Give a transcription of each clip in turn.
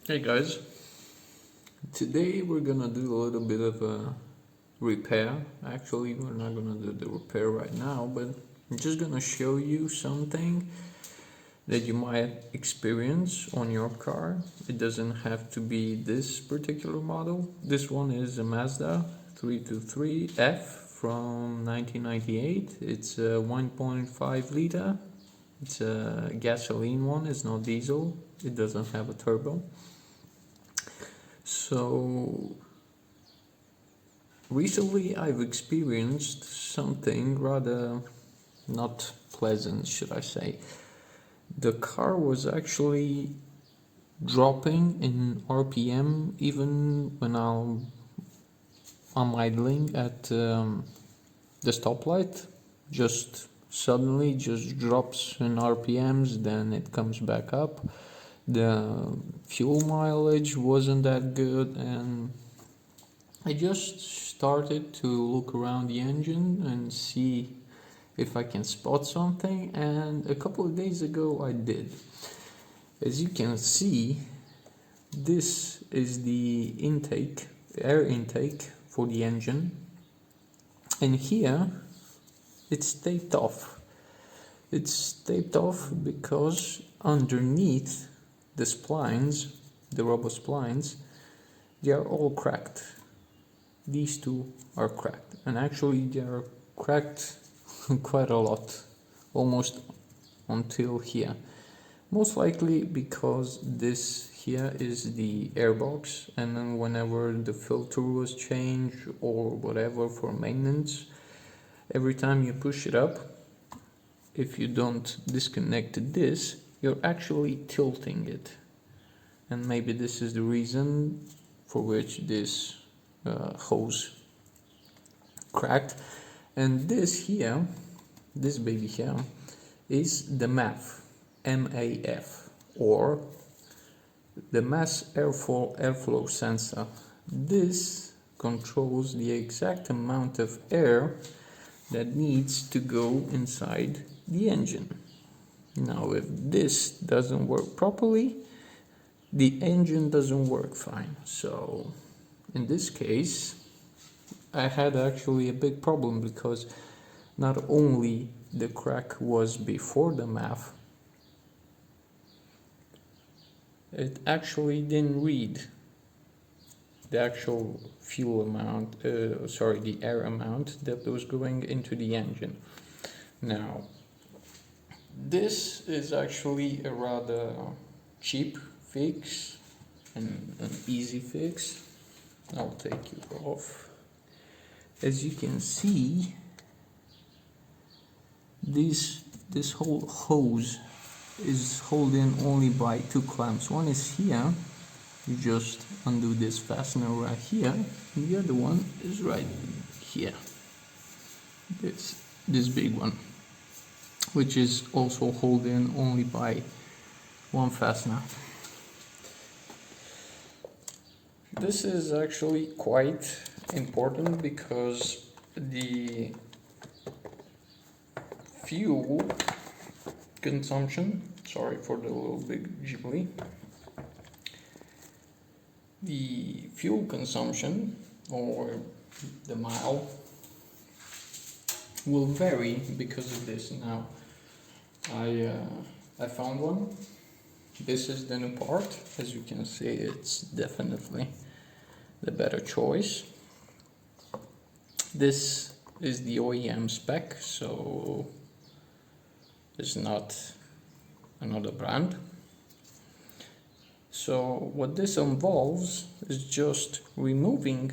Hey guys, today we're gonna do a little bit of a repair. Actually, we're not gonna do the repair right now, but I'm just gonna show you something that you might experience on your car. It doesn't have to be this particular model. This one is a Mazda 323F from 1998. It's a 1.5 liter. It's a gasoline one, it's not diesel. It doesn't have a turbo. So recently I've experienced something rather not pleasant, should I say. The car was actually dropping in RPM even when I'm idling at the stoplight. Just suddenly just drops in RPMs, then it comes back up. The fuel mileage wasn't that good, and I just started to look around the engine and see if I can spot something, and a couple of days ago I did. As you can see, this is the intake, air intake for the engine, and here it's taped off. It's taped off because underneath the splines, the rubber splines, they are all cracked. These two are cracked, and actually they are cracked quite a lot, almost until here. Most likely because this here is the airbox, and then whenever the filter was changed or whatever for maintenance, every time you push it up, if you don't disconnect this, you're actually tilting it, and maybe this is the reason for which this hose cracked. And this here, this baby here, is the MAF, or the mass airflow sensor. This controls the exact amount of air that needs to go inside the engine. Now, if this doesn't work properly, the engine doesn't work fine. So in this case, I had actually a big problem, because not only the crack was before the MAF, it actually didn't read the actual fuel amount, the air amount that was going into the engine. Now, this is actually a rather cheap fix and an easy fix. I'll take you off. As you can see, this whole hose is holding only by two clamps. One is here, you just undo this fastener right here, and the other one is right here, this big one, which is also holding only by one fastener. This is actually quite important because the fuel consumption, sorry for the little big ghibli, the fuel consumption, or the mile, will vary because of this. Now, I found one. This is the new part. As you can see, it's definitely the better choice. This is the OEM spec, so it's not another brand. So what this involves is just removing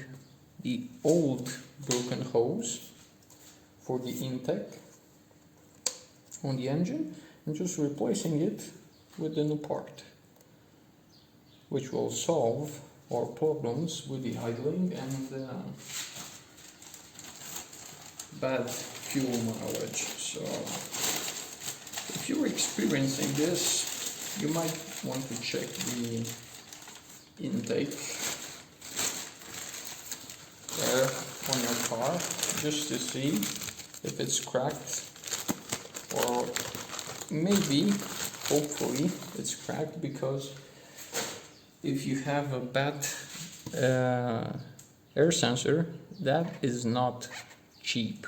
the old broken hose for the intake on the engine and just replacing it with the new part, which will solve our problems with the idling and bad fuel mileage. So if you're experiencing this, you might want to check the intake air on your car just to see if it's cracked, or maybe, hopefully, it's cracked because if you have a bad air sensor, that is not cheap.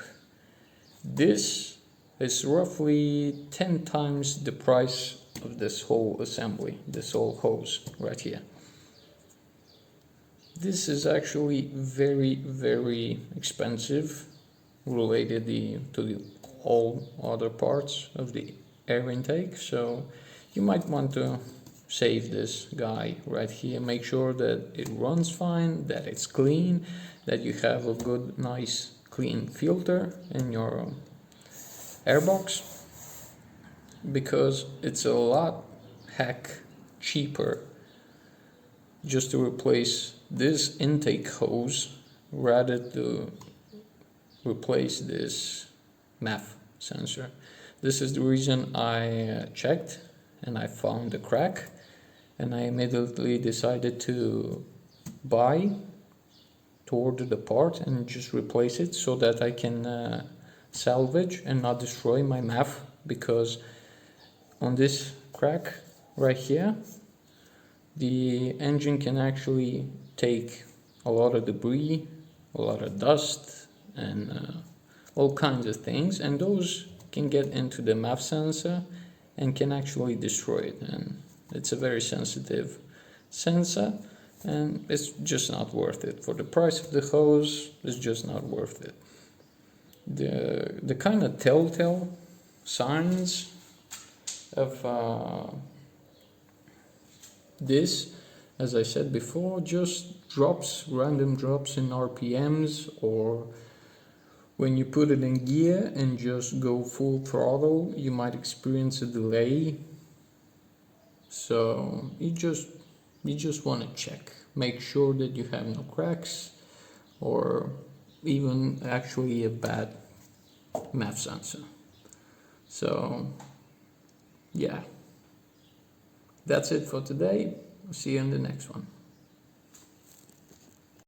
This is roughly 10 times the price of this whole assembly, this whole hose right here. This is actually very expensive related to all other parts of the air intake, so you might want to save this guy right here. Make sure that it runs fine, that it's clean, that you have a good nice clean filter in your airbox, because it's a lot heck cheaper just to replace this intake hose rather to replace this MAF sensor. This is the reason I checked and I found the crack, and I immediately decided to buy, to order the part and just replace it so that I can salvage and not destroy my MAF, because on this crack right here the engine can actually take a lot of debris, a lot of dust, and all kinds of things, and those can get into the MAF sensor and can actually destroy it. And it's a very sensitive sensor, and it's just not worth it. For the price of the hose, it's just not worth it. The kind of telltale signs of this, as I said before, just drops, random drops in RPMs, or when you put it in gear and just go full throttle, you might experience a delay. So you just want to check, make sure that you have no cracks or even actually a bad MAF sensor. So yeah, that's it for today. I'll see you in the next one.